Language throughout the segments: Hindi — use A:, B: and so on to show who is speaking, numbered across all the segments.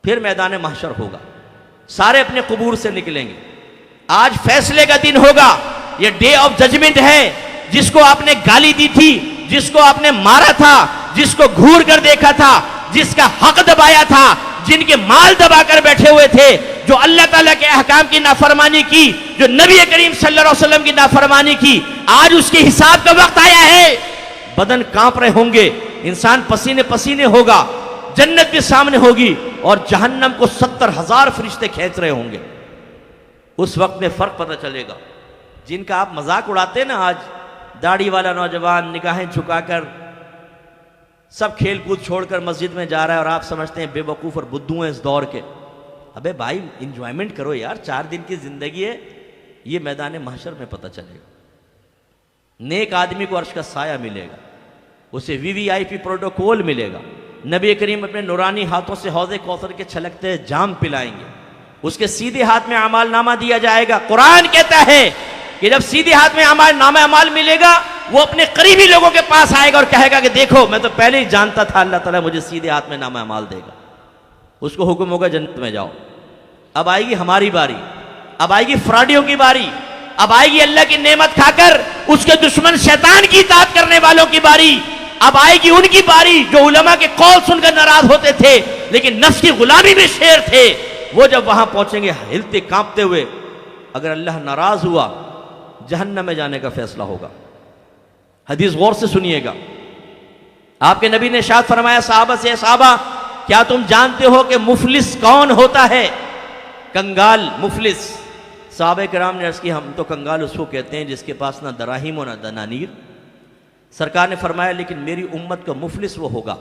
A: फिर मैदान महशर होगा, सारे अपने कुबूर से निकलेंगे। आज फैसले का दिन होगा, ये डे ऑफ जजमेंट है। जिसको आपने गाली दी थी, जिसको आपने मारा था, जिसको घूर कर देखा था, जिसका हक दबाया था, जिनके माल दबाकर बैठे हुए थे, जो अल्लाह ताला के अहकाम की नाफरमानी की, जो नबी करीम सल्लल्लाहु अलैहि वसल्लम की नाफरमानी की, आज उसके हिसाब का वक्त आया है। बदन कांप रहे होंगे, इंसान पसीने पसीने होगा, जन्नत भी सामने होगी और जहन्नम को 70,000 फरिश्ते खींच रहे होंगे। उस वक्त में फर्क पता चलेगा। जिनका आप मजाक उड़ाते ना, आज दाढ़ी वाला नौजवान निगाहें झुकाकर सब खेल कूद छोड़कर मस्जिद में जा रहा है और आप समझते हैं बेवकूफ और बुद्धू हैं इस दौर के। अबे भाई, इंजॉयमेंट करो यार, 4 दिन की जिंदगी है। ये मैदान महशर में पता चलेगा। नेक आदमी को अर्श का साया मिलेगा, उसे वीवीआईपी प्रोटोकॉल मिलेगा। नबी करीम अपने नूरानी हाथों से हौज़े कौसर के छलकते जाम पिलाएंगे। उसके सीधे हाथ में अमाल नामा दिया जाएगा। कुरान कहता है कि जब सीधे हाथ में अमाल मिलेगा, वो अपने करीबी लोगों के पास आएगा और कहेगा कि देखो, मैं तो पहले ही जानता था अल्लाह ताला मुझे सीधे हाथ में नामा अमाल देगा। उसको हुक्म होगा जन्नत में जाओ। अब आएगी हमारी बारी, अब आएगी फ्रॉडियों की बारी, अब आएगी अल्लाह की नेमत खाकर उसके दुश्मन शैतान की इताअत करने वालों की बारी। अब आएगी उनकी बारी जो उलमा के कौल सुनकर नाराज होते थे लेकिन नफ्स की गुलामी में शेर थे। वो जब वहां पहुंचेंगे हिलते कांपते हुए, अगर अल्लाह नाराज हुआ, जहन्नम में जाने का फैसला होगा। हदीस गौर से सुनिएगा। आपके नबी ने इरशाद फरमाया सहाबा से, सहाबा क्या तुम जानते हो कि मुफलिस कौन होता है? कंगाल, मुफलिस। सहाबा किराम ने अर्ज़ की, हम तो कंगाल उसको कहते हैं जिसके पास ना दराहिम हो ना दनानीर। सरकार ने फरमाया लेकिन मेरी उम्मत का मुफलिस वो होगा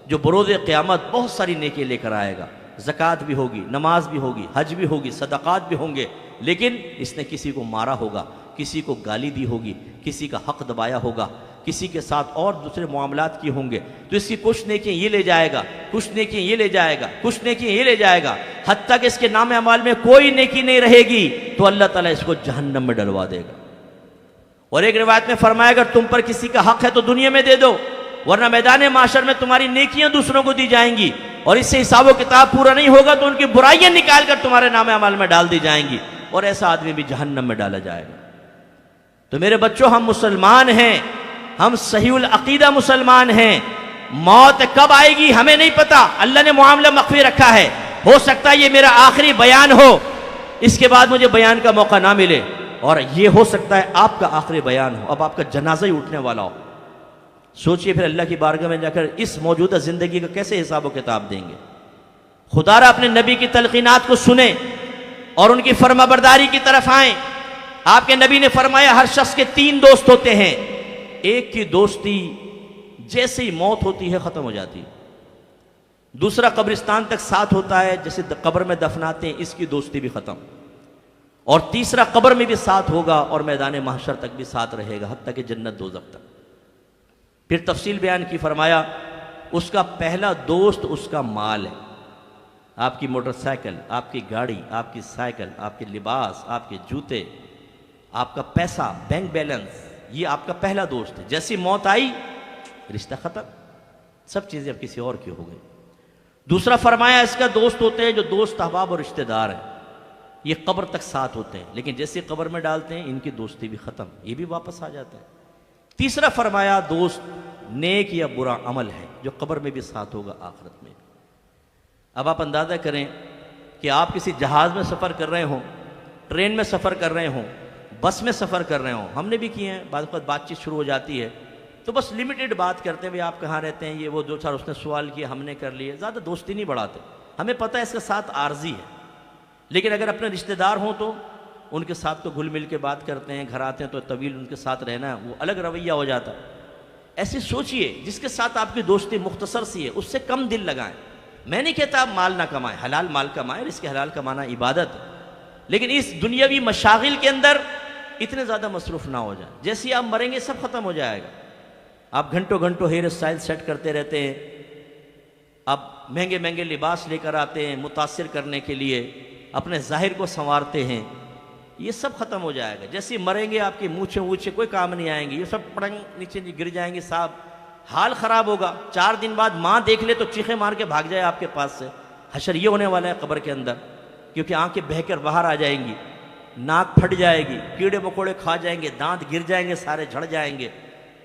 A: जो बरोज़ क़यामत बहुत सारी नेकी लेकर आएगा। ज़कात भी होगी, नमाज भी होगी, हज भी होगी, सदक़ात भी होंगे, लेकिन इसने किसी को मारा होगा, किसी को गाली दी होगी, किसी का हक दबाया होगा, किसी के साथ और दूसरे मामलात किए होंगे, तो इसकी कुछ नेकियां ये ले जाएगा, कुछ नेकियां ये ले जाएगा, कुछ नेकियां ये ले जाएगा, हत्ता कि इसके नाम अमाल में कोई नेकी नहीं रहेगी, तो अल्लाह ताला इसको जहन्नम में डलवा देगा। और एक रिवायत में फरमाया अगर तुम पर किसी का हक है तो दुनिया में दे दो, वरना मैदान माशर में तुम्हारी नेकियां दूसरों को दी जाएंगी और इससे हिसाब किताब पूरा नहीं होगा तो उनकी बुराइयां निकाल कर तुम्हारे नाम अमाल में डाल दी जाएंगी और ऐसा आदमी भी जहन्नम में डाला जाएगा। तो मेरे बच्चों, हम मुसलमान हैं, हम सहीउल अकीदा मुसलमान हैं। मौत कब आएगी हमें नहीं पता, अल्लाह ने मामला मख्फी रखा है। हो सकता है ये मेरा आखिरी बयान हो, इसके बाद मुझे बयान का मौका ना मिले, और ये हो सकता है आपका आखिरी बयान हो, अब आपका जनाजा ही उठने वाला हो। सोचिए फिर अल्लाह की बारगाह में जाकर इस मौजूदा जिंदगी का कैसे हिसाब व किताब देंगे। खुदारा अपने नबी की तलकीनात को सुने और उनकी फर्माबरदारी की तरफ आए। आपके नबी ने फरमाया हर शख्स के 3 दोस्त होते हैं। एक की दोस्ती जैसे ही मौत होती है खत्म हो जाती है, दूसरा कब्रिस्तान तक साथ होता है, जैसे कब्र में दफनाते हैं, इसकी दोस्ती भी खत्म, और तीसरा कब्र में भी साथ होगा और मैदान महशर तक भी साथ रहेगा, हत्ता कि जन्नत दोज़ख तक। फिर तफसील बयान की, फरमाया उसका पहला दोस्त उसका माल है, आपकी मोटरसाइकिल, आपकी गाड़ी, आपकी साइकिल, आपके लिबास, आपके जूते, आपका पैसा, बैंक बैलेंस, ये आपका पहला दोस्त है। जैसी मौत आई रिश्ता खत्म, सब चीजें अब किसी और की हो गई। दूसरा फरमाया इसका दोस्त होते हैं जो दोस्त अहबाब और रिश्तेदार हैं, ये कब्र तक साथ होते हैं, लेकिन जैसे कब्र में डालते हैं इनकी दोस्ती भी खत्म, ये भी वापस आ जाते हैं। तीसरा फरमाया दोस्त नेक या बुरा अमल है जो कब्र में भी साथ होगा, आखिरत में। अब आप अंदाजा करें कि आप किसी जहाज में सफर कर रहे हों, ट्रेन में सफर कर रहे हों, बस में सफर कर रहे हों, हमने भी किए हैं, बाद वक्त बातचीत शुरू हो जाती है तो बस लिमिटेड बात करते हैं, भाई आप कहाँ रहते हैं, ये वो 2-4 उसने सवाल किए, हमने कर लिए, ज़्यादा दोस्ती नहीं बढ़ाते। हमें पता है इसका साथ आर्जी है, लेकिन अगर अपने रिश्तेदार हों तो उनके साथ तो घुल मिल के बात करते हैं, घर आते हैं तो तवील उनके साथ रहना वो अलग रवैया हो जाता है। ऐसे सोचिए जिसके साथ आपकी दोस्ती मुख्तसर सी है उससे कम दिल लगाएं। मैं नहीं कहता आप माल ना कमाएं, हलाल माल कमाएं, इसके हलाल कमाना इबादत है, लेकिन इस दुनियावी मशागिल के अंदर इतने ज़्यादा मसरूफ़ ना हो जाए। जैसे ही आप मरेंगे सब खत्म हो जाएगा। आप घंटों घंटों हेयर स्टाइल सेट करते रहते हैं, आप महंगे महंगे लिबास लेकर आते हैं मुतासिर करने के लिए, अपने ज़ाहिर को संवारते हैं, ये सब खत्म हो जाएगा। जैसे ही मरेंगे आपकी मूछें वूछें कोई काम नहीं आएंगी, ये सब पड़ंग नीचे गिर जाएंगे, साहब हाल ख़राब होगा। 4 दिन बाद माँ देख ले तो चीखे मार के भाग जाए आपके पास से, हशर ये होने वाला है कब्र के अंदर, क्योंकि आंखें बहकर बाहर आ जाएंगी, नाक फट जाएगी, कीड़े मकोड़े खा जाएंगे, दांत गिर जाएंगे, सारे झड़ जाएंगे,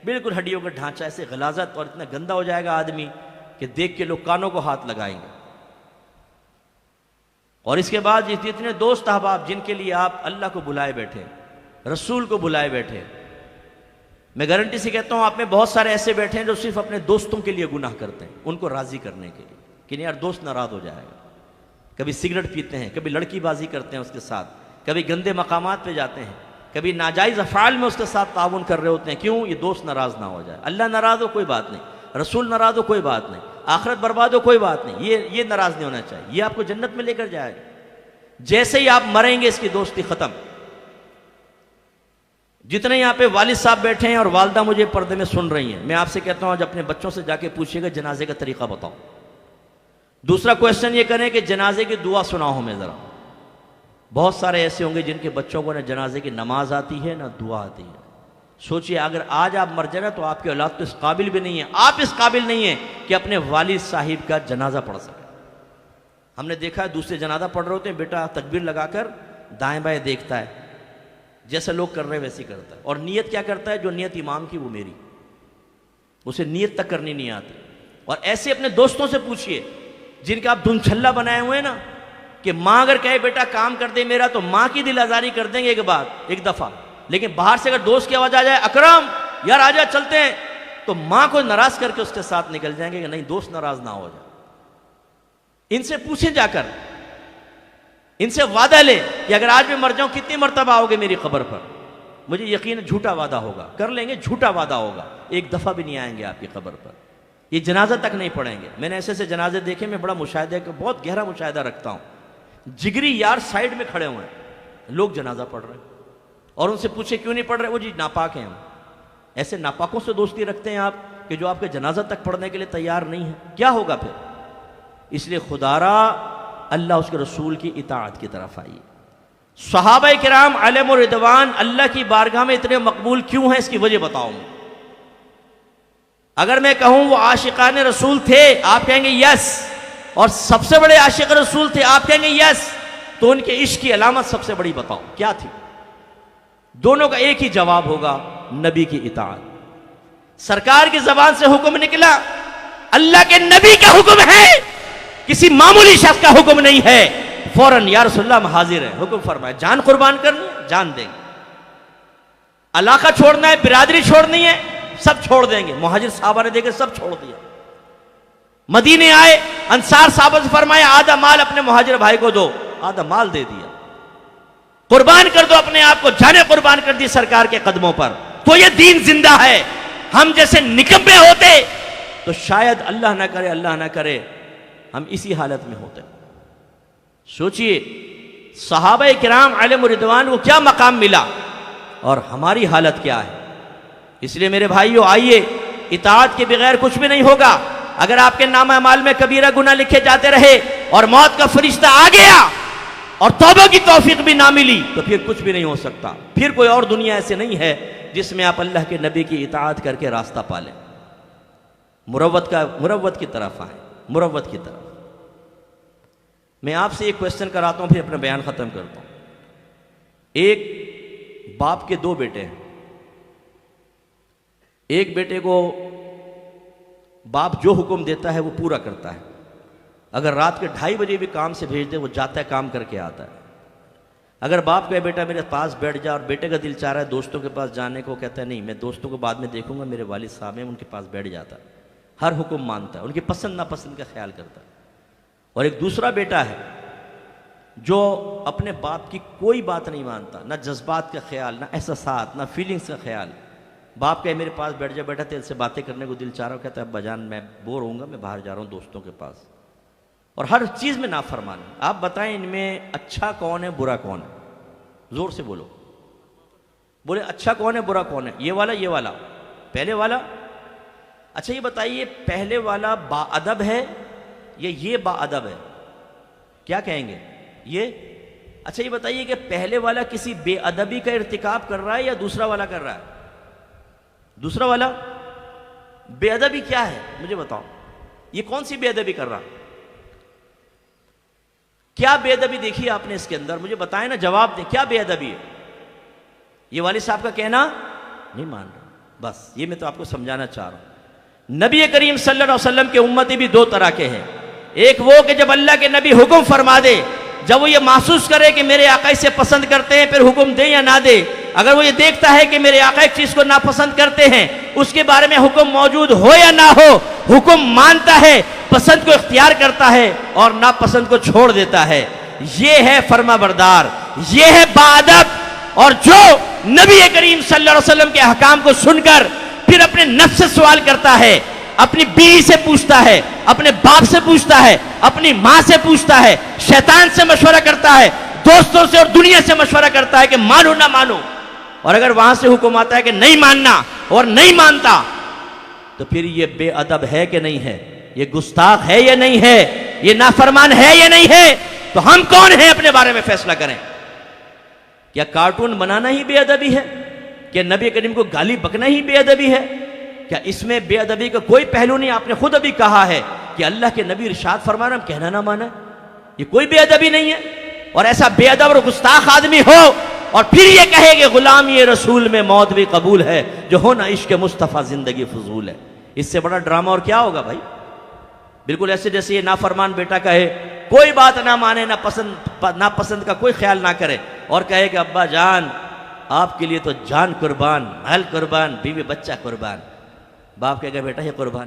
A: बिल्कुल हड्डियों का ढांचा ऐसे गलाजत और इतना गंदा हो जाएगा आदमी कि देख के लोग कानों को हाथ लगाएंगे। और इसके बाद इतने दोस्त अहबाब जिनके लिए आप अल्लाह को बुलाए बैठे, रसूल को बुलाए बैठे, मैं गारंटी से कहता हूं आप में बहुत सारे ऐसे बैठे हैं जो सिर्फ अपने दोस्तों के लिए गुनाह करते हैं, उनको राजी करने के लिए कि नहीं यार दोस्त नाराज हो जाएगा। कभी सिगरेट पीते हैं, कभी लड़कीबाजी करते हैं उसके साथ, कभी गंदे मकामात पे जाते हैं, कभी नाजायज़ अफ़ाल में उसके साथ ताउन कर रहे होते हैं। क्यों? ये दोस्त नाराज़ ना हो जाए। अल्लाह नाराज़ हो कोई बात नहीं, रसूल नाराज़ हो कोई बात नहीं, आखिरत बर्बाद हो कोई बात नहीं, ये नाराज़ नहीं होना चाहिए, ये आपको जन्नत में लेकर जाएगा। जैसे ही आप मरेंगे इसकी दोस्ती ख़त्म। जितने यहाँ पे वालिद साहब बैठे हैं और वालदा मुझे पर्दे में सुन रही हैं, मैं आपसे कहता हूँ आज अपने बच्चों से जाके पूछिएगा जनाजे का तरीका बताओ। दूसरा क्वेश्चन ये करें कि जनाजे की दुआ सुनाओ हमें ज़रा। बहुत सारे ऐसे होंगे जिनके बच्चों को ना जनाजे की नमाज आती है ना दुआ आती है। सोचिए अगर आज आप मर जाए ना तो आपकी औलाद तो इस काबिल भी नहीं है, आप इस काबिल नहीं है कि अपने वालिद साहिब का जनाजा पढ़ सके। हमने देखा है दूसरे जनाजा पढ़ रहे होते हैं, बेटा तकबीर लगाकर दाएं बाएं देखता है, जैसे लोग कर रहे हैं वैसे ही करता है। और नीयत क्या करता है? जो नीयत इमाम की वो मेरी, उसे नीयत तक करनी नहीं आती। और ऐसे अपने दोस्तों से पूछिए जिनका आप धुनछल्ला बनाए हुए हैं ना, कि माँ अगर कहे बेटा काम कर दे मेरा, तो माँ की दिल आजारी कर देंगे एक दफा, लेकिन बाहर से अगर दोस्त की आवाज आ जाए अकरम यार आजा चलते हैं, तो माँ को नाराज करके उसके साथ निकल जाएंगे कि नहीं दोस्त नाराज ना हो जाए। इनसे पूछे जाकर, इनसे वादा ले कि अगर आज मैं मर जाऊं कितनी मरतबा आओगे मेरी खबर पर। मुझे यकीन है झूठा वादा होगा, कर लेंगे, झूठा वादा होगा, एक दफा भी नहीं आएंगे आपकी खबर पर, ये जनाजा तक नहीं पढ़ेंगे। मैंने ऐसे ऐसे जनाजे देखे, मैं बड़ा मुशाहिदा, बहुत गहरा मुशाहिदा रखता हूं। जिगरी यार साइड में खड़े हुए हैं, लोग जनाजा पढ़ रहे हैं और उनसे पूछे क्यों नहीं पढ़ रहे, वो जी नापाक हैं हम। ऐसे नापाकों से दोस्ती रखते हैं आप कि जो आपके जनाजा तक पढ़ने के लिए तैयार नहीं है, क्या होगा फिर? इसलिए खुदारा अल्लाह उसके रसूल की इताअत की तरफ आइए। सहाबा किराम अलैहिम रिदवान अल्लाह की बारगाह में इतने मकबूल क्यों हैं, इसकी वजह बताओ मुझे। अगर मैं कहूं वो आशिकान रसूल थे, आप कहेंगे यस, और सबसे बड़े आशिक रसूल थे, आप कहेंगे यस, तो उनके इश्क की अलामत सबसे बड़ी बताओ क्या थी? दोनों का एक ही जवाब होगा, नबी की इताअत। सरकार की जबान से हुक्म निकला, अल्लाह के नबी का हुक्म है, किसी मामूली शख्स का हुक्म नहीं है, फौरन या रसूलल्लाह हम हाजिर हैं, हुक्म फरमाए। जान कुर्बान करनी है, जान देंगे। इलाका छोड़ना है, बिरादरी छोड़नी है, सब छोड़ देंगे। मुहाजिर साहबा ने देखे सब छोड़ दिया। मदीने आए, अंसार साहब से फरमाया आधा माल अपने मुहाजिर भाई को दो, आधा माल दे दिया। कुर्बान कर दो अपने आप को, जाने कुर्बान कर दी सरकार के कदमों पर, तो ये दीन जिंदा है। हम जैसे निकम्मे होते तो शायद अल्लाह ना करे, अल्लाह ना करे, हम इसी हालत में होते। सोचिए सहाबा किराम अलैहिम रिदवान को क्या मकाम मिला और हमारी हालत क्या है। इसलिए मेरे भाइयों आइए, इताअत के बगैर कुछ भी नहीं होगा। अगर आपके नामा अमाल में कबीरा गुनाह लिखे जाते रहे और मौत का फरिश्ता आ गया और तौबा की तौफीक भी ना मिली, तो फिर कुछ भी नहीं हो सकता। फिर कोई और दुनिया ऐसे नहीं है जिसमें आप अल्लाह के नबी की इताअत करके रास्ता पालें, मुरव्वत की तरफ आए, मुरव्वत की तरफ। मैं आपसे एक क्वेश्चन कराता हूं, फिर अपना बयान खत्म करता हूं। एक बाप के दो बेटे हैं, एक बेटे को बाप जो हुक्म देता है वो पूरा करता है। अगर रात के 2:30 बजे भी काम से भेज दे, वो जाता है काम करके आता है। अगर बाप कहे बेटा मेरे पास बैठ जा, और बेटे का दिल चाह रहा है दोस्तों के पास जाने को, कहता है नहीं मैं दोस्तों को बाद में देखूंगा, मेरे वालिद साहब हैं उनके पास बैठ जाता है। हर हुक्म मानता है, उनकी पसंद नापसंद का ख्याल करता है। और एक दूसरा बेटा है जो अपने बाप की कोई बात नहीं मानता, ना जज्बात का ख्याल, ना एहसासात, ना फीलिंग्स का ख्याल। बाप कहे मेरे पास बैठ जा बेटा, तेरे से बातें करने को दिल चाह रहा हो, कहता है अब्बाजान मैं बोर होऊंगा, मैं बाहर जा रहा हूँ दोस्तों के पास। और हर चीज़ में नाफरमान। आप बताएं इनमें अच्छा कौन है, बुरा कौन है? जोर से बोलो, बोले अच्छा कौन है, बुरा कौन है? ये वाला, ये वाला, पहले वाला? अच्छा ये बताइए पहले वाला बाअदब है या ये बाअदब है? क्या कहेंगे ये? अच्छा ये बताइए कि पहले वाला किसी बेअदबी का इर्तिकाब कर रहा है या दूसरा वाला कर रहा है? दूसरा वाला। बेअदबी क्या है मुझे बताओ, ये कौन सी बेअदबी कर रहा? क्या बेअदबी देखी आपने इसके अंदर? मुझे बताएं ना, जवाब दें, क्या बेअदबी है? ये वालिद साहब का कहना नहीं मान रहा, बस ये मैं तो आपको समझाना चाह रहा हूं। नबी करीम सल्लल्लाहु अलैहि वसल्लम के उम्मती भी दो तरह के हैं। एक वो कि जब अल्लाह के नबी हुक्म फरमा दे, जब वो ये महसूस करे कि मेरे आका इसे पसंद करते हैं, फिर हुक्म दे या ना दे, अगर वो ये देखता है कि मेरे आका एक चीज को नापसंद करते हैं, उसके बारे में हुक्म मौजूद हो या ना हो, हुक्म मानता है, पसंद को इख्तियार करता है और नापसंद को छोड़ देता है। ये है फरमाबरदार, ये है बाअदब। और जो नबी करीम सल्लल्लाहु अलैहि वसल्लम के अहकाम को सुनकर फिर अपने नफ्स से सवाल करता है, अपनी बीवी से पूछता है, अपने बाप से पूछता है, अपनी मां से पूछता है, शैतान से मशवरा करता है, दोस्तों से और दुनिया से मशवरा करता है कि मानो ना मानो, और अगर वहां से हुक्म आता है कि नहीं मानना और नहीं मानता, तो फिर ये बेअदब है कि नहीं है? ये गुस्ताख है या नहीं है? ये नाफरमान है या नहीं है? तो हम कौन हैं अपने बारे में फैसला करें? क्या कार्टून बनाना ही बेअदबी है? क्या नबी करीम को गाली बकना ही बेअदबी है? क्या इसमें बेअदबी का कोई पहलू नहीं? आपने खुद अभी कहा है कि अल्लाह के नबी इरशाद फरमा रहे, हम कहना ना माना, ये कोई बेअदबी नहीं है। और ऐसा बेअदब और गुस्ताख आदमी हो और फिर ये कहे कि गुलाम ये रसूल में मौत भी कबूल है, जो हो ना इश्क मुस्तफ़ा जिंदगी फजूल है, इससे बड़ा ड्रामा और क्या होगा भाई? बिल्कुल ऐसे जैसे ये नाफरमान बेटा कहे, कोई बात ना माने, ना पसंद का कोई ख्याल ना करे, और कहे कि अब्बा जान आपके लिए तो जान कुर्बान, महल कुर्बान, बीवी बच्चा कुर्बान। बाप कहेगा बेटा ये कुर्बान